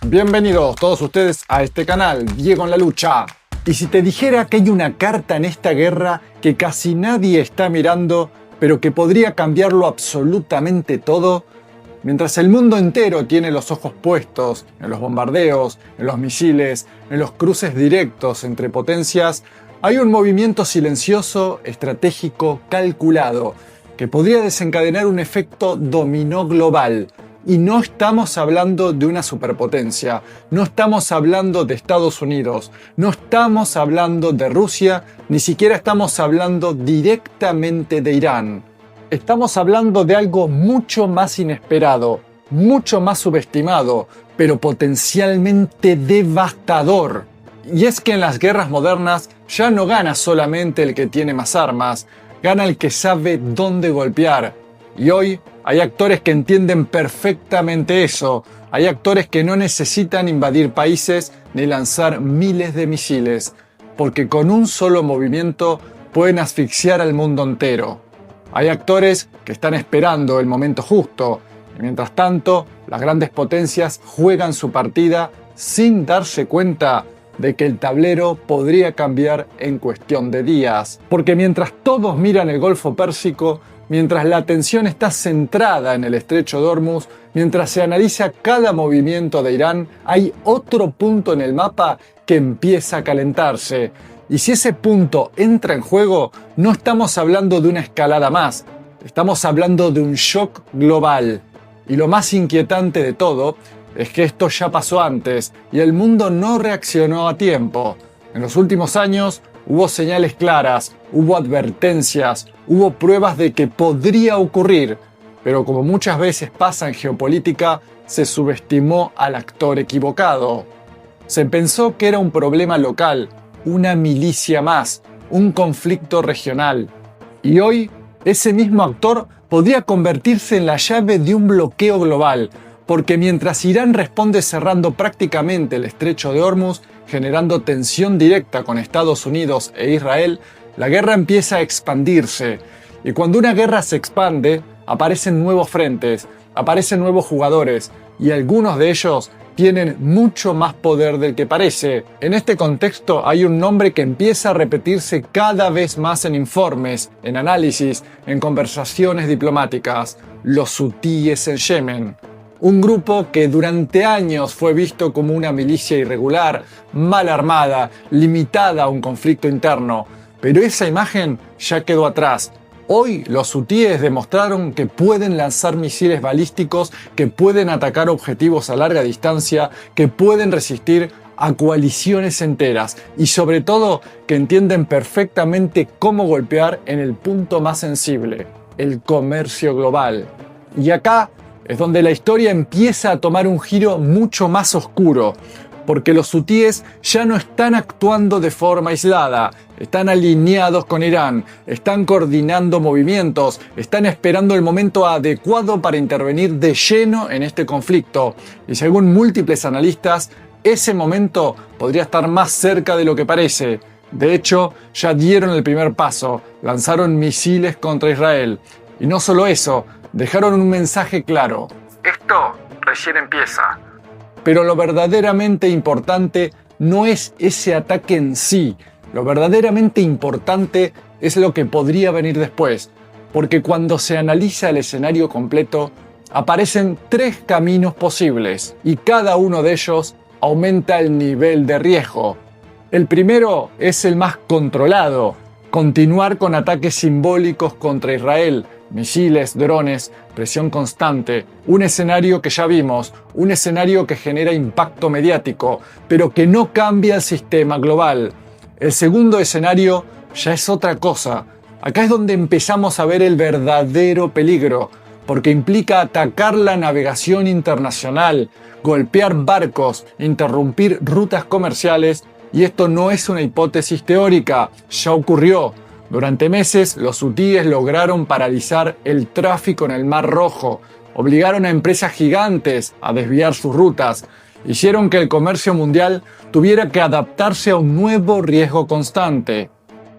Bienvenidos todos ustedes a este canal, Diego en la Lucha. Y si te dijera que hay una carta en esta guerra que casi nadie está mirando, pero que podría cambiarlo absolutamente todo, mientras el mundo entero tiene los ojos puestos en los bombardeos, en los misiles, en los cruces directos entre potencias, hay un movimiento silencioso, estratégico, calculado, que podría desencadenar un efecto dominó global. Y no estamos hablando de una superpotencia, no estamos hablando de Estados Unidos, no estamos hablando de Rusia, ni siquiera estamos hablando directamente de Irán. Estamos hablando de algo mucho más inesperado, mucho más subestimado, pero potencialmente devastador. Y es que en las guerras modernas ya no gana solamente el que tiene más armas, gana el que sabe dónde golpear. Y hoy hay actores que entienden perfectamente eso. Hay actores que no necesitan invadir países ni lanzar miles de misiles, porque con un solo movimiento pueden asfixiar al mundo entero. Hay actores que están esperando el momento justo, y mientras tanto, las grandes potencias juegan su partida sin darse cuenta de que el tablero podría cambiar en cuestión de días. Porque mientras todos miran el Golfo Pérsico, mientras la atención está centrada en el Estrecho de Hormuz, mientras se analiza cada movimiento de Irán, hay otro punto en el mapa que empieza a calentarse. Y si ese punto entra en juego, no estamos hablando de una escalada más, estamos hablando de un shock global. Y lo más inquietante de todo es que esto ya pasó antes y el mundo no reaccionó a tiempo. En los últimos años hubo señales claras, hubo advertencias, hubo pruebas de que podría ocurrir, pero como muchas veces pasa en geopolítica, se subestimó al actor equivocado. Se pensó que era un problema local, una milicia más, un conflicto regional. Y hoy, ese mismo actor podría convertirse en la llave de un bloqueo global, porque mientras Irán responde cerrando prácticamente el Estrecho de Hormuz, generando tensión directa con Estados Unidos e Israel, la guerra empieza a expandirse. Y cuando una guerra se expande, aparecen nuevos frentes, aparecen nuevos jugadores, y algunos de ellos tienen mucho más poder del que parece. En este contexto hay un nombre que empieza a repetirse cada vez más en informes, en análisis, en conversaciones diplomáticas: los hutíes en Yemen. Un grupo que durante años fue visto como una milicia irregular, mal armada, limitada a un conflicto interno. Pero esa imagen ya quedó atrás. Hoy los hutíes demostraron que pueden lanzar misiles balísticos, que pueden atacar objetivos a larga distancia, que pueden resistir a coaliciones enteras y sobre todo que entienden perfectamente cómo golpear en el punto más sensible, el comercio global. Y acá es donde la historia empieza a tomar un giro mucho más oscuro, porque los hutíes ya no están actuando de forma aislada, están alineados con Irán, están coordinando movimientos, están esperando el momento adecuado para intervenir de lleno en este conflicto. Y según múltiples analistas, ese momento podría estar más cerca de lo que parece. De hecho, ya dieron el primer paso, lanzaron misiles contra Israel. Y no solo eso, dejaron un mensaje claro: esto recién empieza. Pero lo verdaderamente importante no es ese ataque en sí. Lo verdaderamente importante es lo que podría venir después. Porque cuando se analiza el escenario completo, aparecen 3 caminos posibles. Y cada uno de ellos aumenta el nivel de riesgo. El primero es el más controlado: continuar con ataques simbólicos contra Israel, misiles, drones, presión constante, un escenario que ya vimos, un escenario que genera impacto mediático, pero que no cambia el sistema global. El segundo escenario ya es otra cosa. Acá es donde empezamos a ver el verdadero peligro, porque implica atacar la navegación internacional, golpear barcos, interrumpir rutas comerciales, y esto no es una hipótesis teórica, ya ocurrió. Durante meses, los hutíes lograron paralizar el tráfico en el Mar Rojo, obligaron a empresas gigantes a desviar sus rutas, hicieron que el comercio mundial tuviera que adaptarse a un nuevo riesgo constante.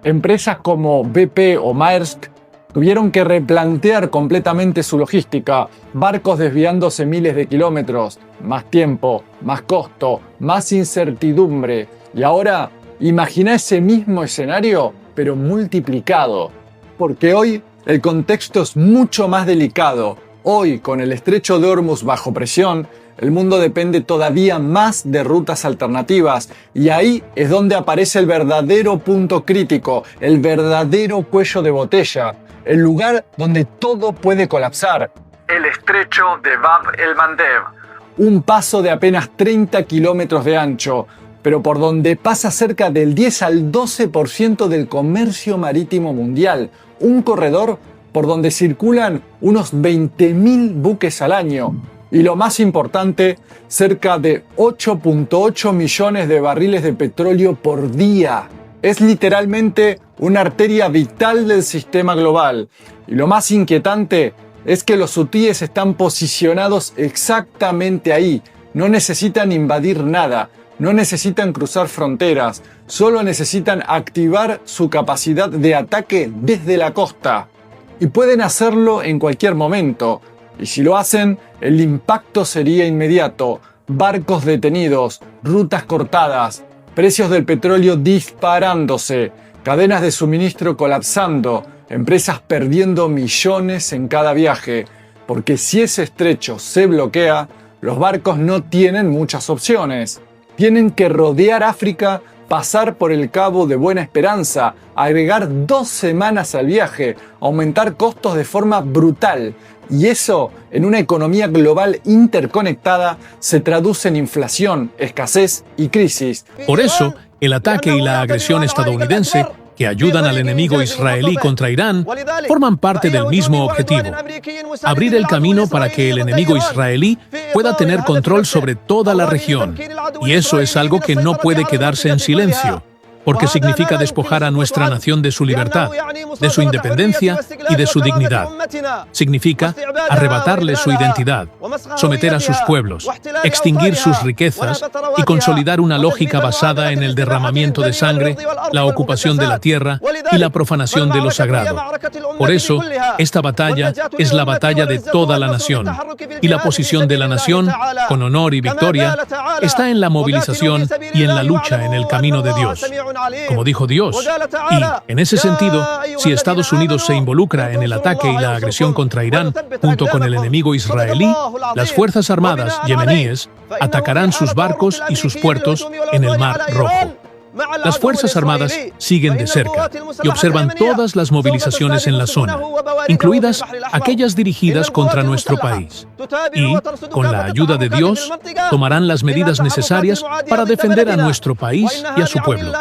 Empresas como BP o Maersk Tuvieron que replantear completamente su logística, barcos desviándose miles de kilómetros, más tiempo, más costo, más incertidumbre. Y ahora, imagina ese mismo escenario, pero multiplicado. Porque hoy el contexto es mucho más delicado. Hoy, con el estrecho de Hormuz bajo presión, el mundo depende todavía más de rutas alternativas, y ahí es donde aparece el verdadero punto crítico, el verdadero cuello de botella, el lugar donde todo puede colapsar. El estrecho de Bab el-Mandeb. Un paso de apenas 30 kilómetros de ancho, pero por donde pasa cerca del 10 al 12% del comercio marítimo mundial. Un corredor por donde circulan unos 20.000 buques al año. Y lo más importante, cerca de 8.8 millones de barriles de petróleo por día. Es literalmente una arteria vital del sistema global. Y lo más inquietante es que los hutíes están posicionados exactamente ahí. No necesitan invadir nada, no necesitan cruzar fronteras, solo necesitan activar su capacidad de ataque desde la costa. Y pueden hacerlo en cualquier momento. Y si lo hacen, el impacto sería inmediato. Barcos detenidos, rutas cortadas, precios del petróleo disparándose, cadenas de suministro colapsando, empresas perdiendo millones en cada viaje. Porque si ese estrecho se bloquea, los barcos no tienen muchas opciones. Tienen que rodear África, pasar por el Cabo de Buena Esperanza, agregar 2 semanas al viaje, aumentar costos de forma brutal. Y eso, en una economía global interconectada, se traduce en inflación, escasez y crisis. Por eso, el ataque y la agresión estadounidense, que ayudan al enemigo israelí contra Irán, forman parte del mismo objetivo: abrir el camino para que el enemigo israelí pueda tener control sobre toda la región. Y eso es algo que no puede quedarse en silencio, porque significa despojar a nuestra nación de su libertad, de su independencia y de su dignidad. Significa arrebatarles su identidad, someter a sus pueblos, extinguir sus riquezas y consolidar una lógica basada en el derramamiento de sangre, la ocupación de la tierra y la profanación de lo sagrado. Por eso, esta batalla es la batalla de toda la nación, y la posición de la nación, con honor y victoria, está en la movilización y en la lucha en el camino de Dios. Como dijo Dios. Y, en ese sentido, si Estados Unidos se involucra en el ataque y la agresión contra Irán, junto con el enemigo israelí, las Fuerzas Armadas yemeníes atacarán sus barcos y sus puertos en el Mar Rojo. Las Fuerzas Armadas siguen de cerca y observan todas las movilizaciones en la zona, incluidas aquellas dirigidas contra nuestro país. Y, con la ayuda de Dios, tomarán las medidas necesarias para defender a nuestro país y a su pueblo.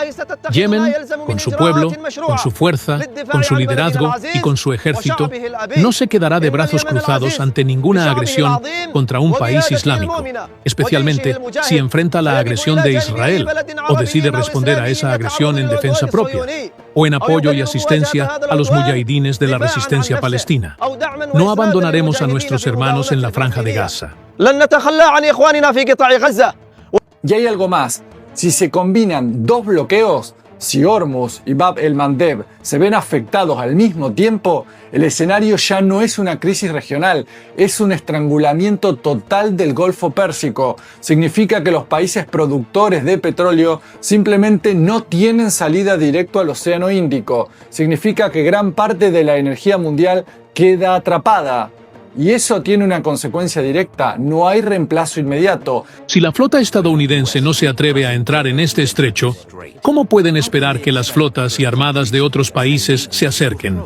Yemen, con su pueblo, con su fuerza, con su liderazgo y con su ejército, no se quedará de brazos cruzados ante ninguna agresión contra un país islámico, especialmente si enfrenta la agresión de Israel o decide responder a esa agresión en defensa propia, o en apoyo y asistencia a los muyahidines de la resistencia palestina. No abandonaremos a nuestros hermanos en la Franja de Gaza. Y hay algo más. Si se combinan 2 bloqueos, si Hormuz y Bab el-Mandeb se ven afectados al mismo tiempo, el escenario ya no es una crisis regional, es un estrangulamiento total del Golfo Pérsico. Significa que los países productores de petróleo simplemente no tienen salida directa al Océano Índico. Significa que gran parte de la energía mundial queda atrapada. Y eso tiene una consecuencia directa: no hay reemplazo inmediato. Si la flota estadounidense no se atreve a entrar en este estrecho, ¿cómo pueden esperar que las flotas y armadas de otros países se acerquen?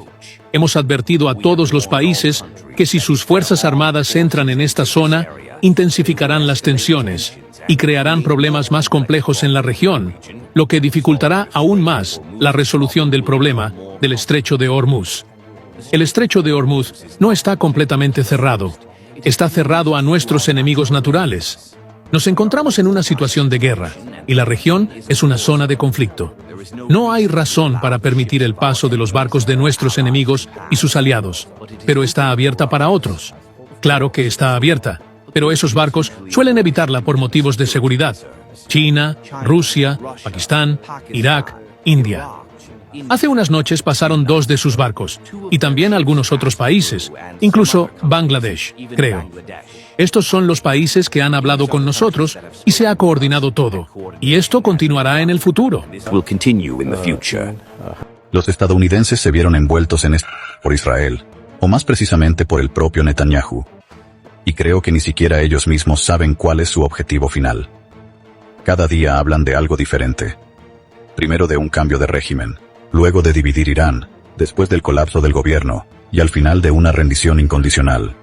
Hemos advertido a todos los países que si sus fuerzas armadas entran en esta zona, intensificarán las tensiones y crearán problemas más complejos en la región, lo que dificultará aún más la resolución del problema del estrecho de Hormuz. El estrecho de Hormuz no está completamente cerrado. Está cerrado a nuestros enemigos naturales. Nos encontramos en una situación de guerra, y la región es una zona de conflicto. No hay razón para permitir el paso de los barcos de nuestros enemigos y sus aliados, pero está abierta para otros. Claro que está abierta, pero esos barcos suelen evitarla por motivos de seguridad. China, Rusia, Pakistán, Irak, India. Hace unas noches pasaron 2 de sus barcos, y también algunos otros países, incluso Bangladesh, creo. Estos son los países que han hablado con nosotros y se ha coordinado todo. Y esto continuará en el futuro. Los estadounidenses se vieron envueltos en esto por Israel, o más precisamente por el propio Netanyahu. Y creo que ni siquiera ellos mismos saben cuál es su objetivo final. Cada día hablan de algo diferente. Primero de un cambio de régimen, luego de dividir Irán, después del colapso del gobierno, y al final de una rendición incondicional.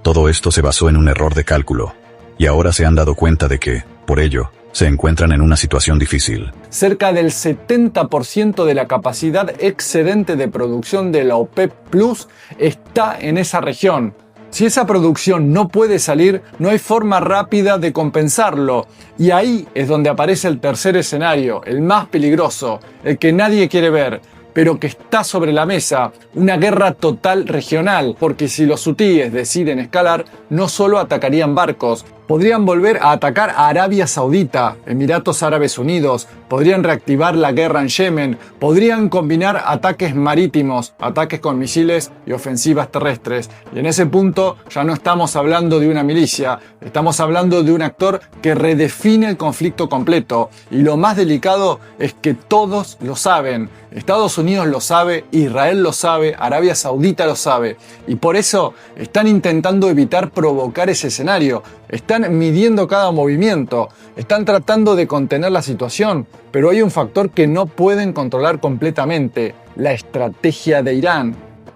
Todo esto se basó en un error de cálculo, y ahora se han dado cuenta de que, por ello, se encuentran en una situación difícil. Cerca del 70% de la capacidad excedente de producción de la OPEP Plus está en esa región. Si esa producción no puede salir, no hay forma rápida de compensarlo. Y ahí es donde aparece el tercer escenario, el más peligroso, el que nadie quiere ver, pero que está sobre la mesa, una guerra total regional, porque si los hutíes deciden escalar, no solo atacarían barcos, podrían volver a atacar a Arabia Saudita, Emiratos Árabes Unidos, podrían reactivar la guerra en Yemen, podrían combinar ataques marítimos, ataques con misiles y ofensivas terrestres. Y en ese punto ya no estamos hablando de una milicia, estamos hablando de un actor que redefine el conflicto completo. Y lo más delicado es que todos lo saben. Estados Unidos lo sabe, Israel lo sabe, Arabia Saudita lo sabe. Y por eso están intentando evitar provocar ese escenario. Están midiendo cada movimiento, están tratando de contener la situación, pero hay un factor que no pueden controlar completamente, la estrategia de Irán.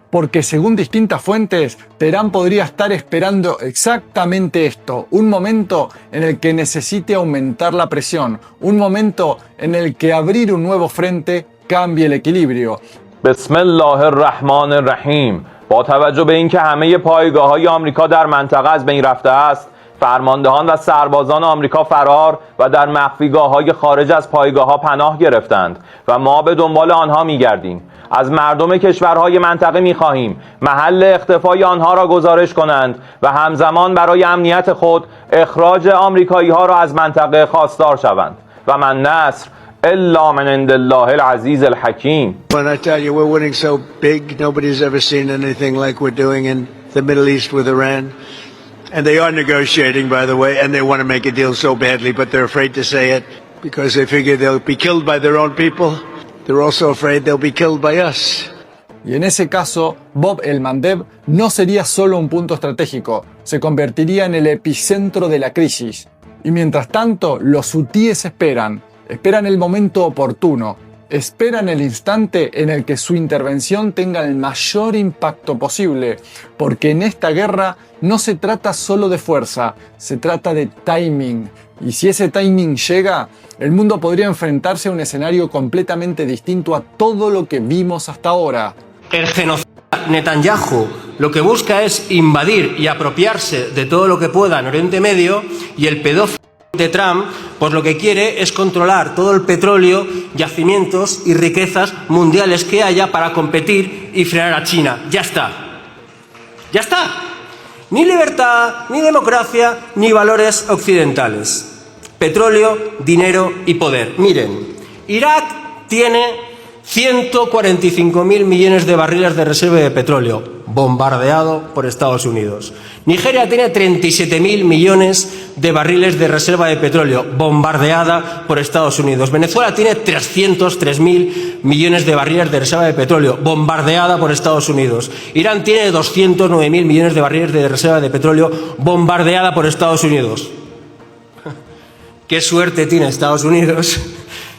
Porque según distintas fuentes, Teherán podría estar esperando exactamente esto, un momento en el que necesite aumentar la presión, un momento en el que abrir un nuevo frente cambie el equilibrio. Bismillahirrahmanirrahim. با توجه به اینکه همه پایگاه‌های آمریکا در منطقه از بین رفته است، فرماندهان و سربازان آمریکا فرار و در مخفیگاه‌های خارج از پایگاه‌ها پناه گرفتند و ما به دنبال آنها می‌گردیم. از مردم کشورهای منطقه می‌خواهیم محل اختفای آنها را گزارش کنند و همزمان برای امنیت خود اخراج آمریکایی‌ها را از منطقه خواستار شوند. و من نصر الا من عند الله العزیز الحکیم. When I tell you we're winning so big, nobody's ever seen anything like we're doing in the Middle East with Iran. And they are negotiating, by the way, and they want to make a deal so badly, but they're afraid to say it because they figure they'll be killed by their own people. They're also afraid they'll be killed by us. Y en ese caso, Bab el-Mandeb no sería solo un punto estratégico, se convertiría en el epicentro de la crisis. Y mientras tanto, los hutíes esperan el momento oportuno, esperan el instante en el que su intervención tenga el mayor impacto posible, porque en esta guerra no se trata solo de fuerza, se trata de timing. Y si ese timing llega, el mundo podría enfrentarse a un escenario completamente distinto a todo lo que vimos hasta ahora. El genocida Netanyahu lo que busca es invadir y apropiarse de todo lo que pueda en Oriente Medio, y el pedófilo de Trump pues lo que quiere es controlar todo el petróleo, yacimientos y riquezas mundiales que haya para competir y frenar a China. Ya está. Ya está. Ni libertad, ni democracia, ni valores occidentales. Petróleo, dinero y poder. Miren, Irak tiene 145.000 millones de barriles de reserva de petróleo, bombardeado por Estados Unidos. Nigeria tiene 37.000 millones de barriles de reserva de petróleo, bombardeada por Estados Unidos. Venezuela tiene 303.000 millones de barriles de reserva de petróleo, bombardeada por Estados Unidos. Irán tiene 209.000 millones de barriles de reserva de petróleo, bombardeada por Estados Unidos. Qué suerte tiene Estados Unidos,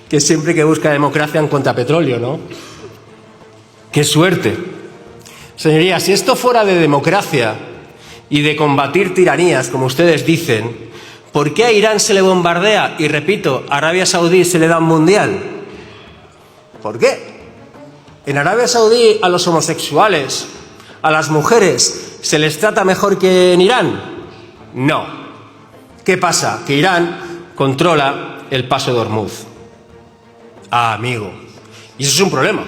que siempre que busca democracia encuentra petróleo, ¿no? ¡Qué suerte! Señorías, si esto fuera de democracia y de combatir tiranías, como ustedes dicen, ¿por qué a Irán se le bombardea y, repito, a Arabia Saudí se le da un mundial? ¿Por qué? En Arabia Saudí a los homosexuales, a las mujeres, ¿se les trata mejor que en Irán? No. ¿Qué pasa? Que Irán controla el paso de Hormuz. Ah, amigo. Y eso es un problema.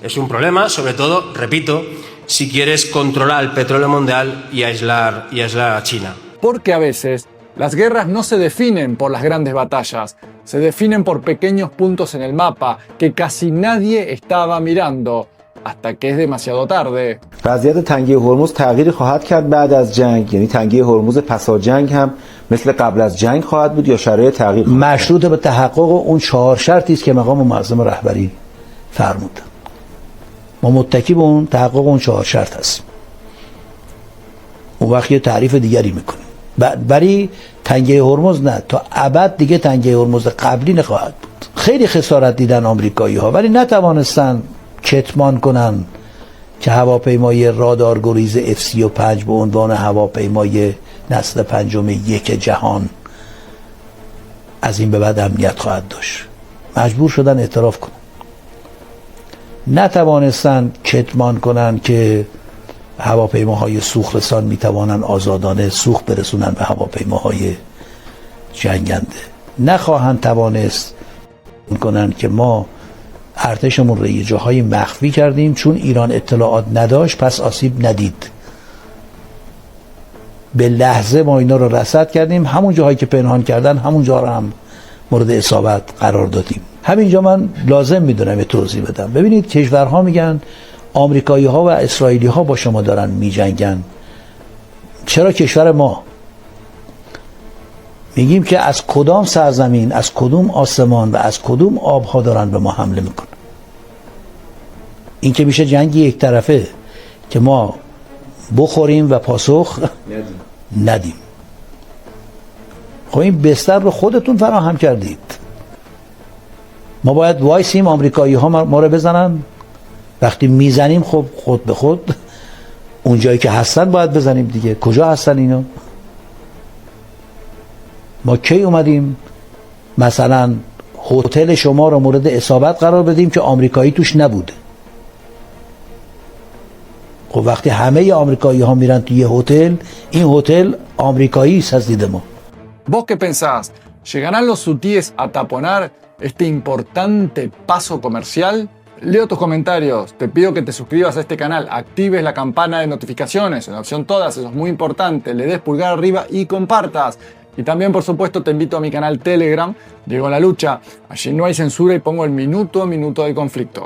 Es un problema, sobre todo, repito, si quieres controlar el petróleo mundial y aislar a China. Porque a veces Las guerras no se definen por las grandes batallas, se definen por pequeños puntos en el mapa que casi nadie estaba mirando, hasta que es demasiado tarde. وضعیت تنگه هرمز تغییری خواهد کرد بعد از جنگ، یعنی تنگه هرمز پس از جنگ هم مثل قبل از جنگ خواهد بود یا شرایط تغییر خواهد؟ مشروط به تحقق اون 4 شرطی است که مقام معظم رهبری فرمود. ما متکی به اون تحقق اون 4 شرط هستیم. اون وقت یه تعریف دیگری میکنیم. برای تنگه هرمز نه، تا ابد دیگه تنگه هرمز قبلی نخواهد بود. خیلی خسارت دیدن آمریکایی‌ها ولی نتوانستن کتمان کنن که هواپیمای رادارگریز F-35 به عنوان هواپیمای نسل 5 جهان از این به بعد امنیت خواهد داشت. مجبور شدن اعتراف کنن. نتوانستن کتمان کنن که هواپیماهای سوخترسان میتوانند آزادانه سوخت برسونن به هواپیماهای جنگنده. نخواهند توانست کنن که ما ارتشمون رو یه جاهای مخفی کردیم چون ایران اطلاعات نداشت پس آسیب ندید. به لحظه ما اینا رو رصد کردیم، همون جاهایی که پنهان کردن همون جا رو هم مورد اصابت قرار دادیم. همینجا من لازم میدونم یه توضیح بدم. ببینید کشورها میگن آمریکایی ها و اسرائیلی ها با شما دارن میجنگن. چرا کشور ما؟ میگیم که از کدام سرزمین، از کدوم آسمان و از کدوم آبها دارن به ما حمله میکنن. این که میشه جنگی یک طرفه که ما بخوریم و پاسخ ندیم. خب این بستر رو خودتون فراهم کردید. ما باید وایسیم آمریکایی ها ما رو بزنن؟ وقتی میزنیم خب خود به خود اون جایی که هستن باید بزنیم دیگه. کجا هستن اینا؟ ما کی اومدیم مثلا هتل شما رو مورد اصابت قرار بدیم که آمریکایی توش نبوده؟ خب وقتی همه آمریکایی ها میرن توی یه هتل، این هتل آمریکایی است از دید ما. ¿Vos qué pensás? ¿Llegarán los hutíes a taponar este importante paso comercial? Leo tus comentarios, te pido que te suscribas a este canal, actives la campana de notificaciones, en la opción todas, eso es muy importante, le des pulgar arriba y compartas. Y también, por supuesto, te invito a mi canal Telegram, Diego La Lucha. Allí no hay censura y pongo el minuto a minuto del conflicto.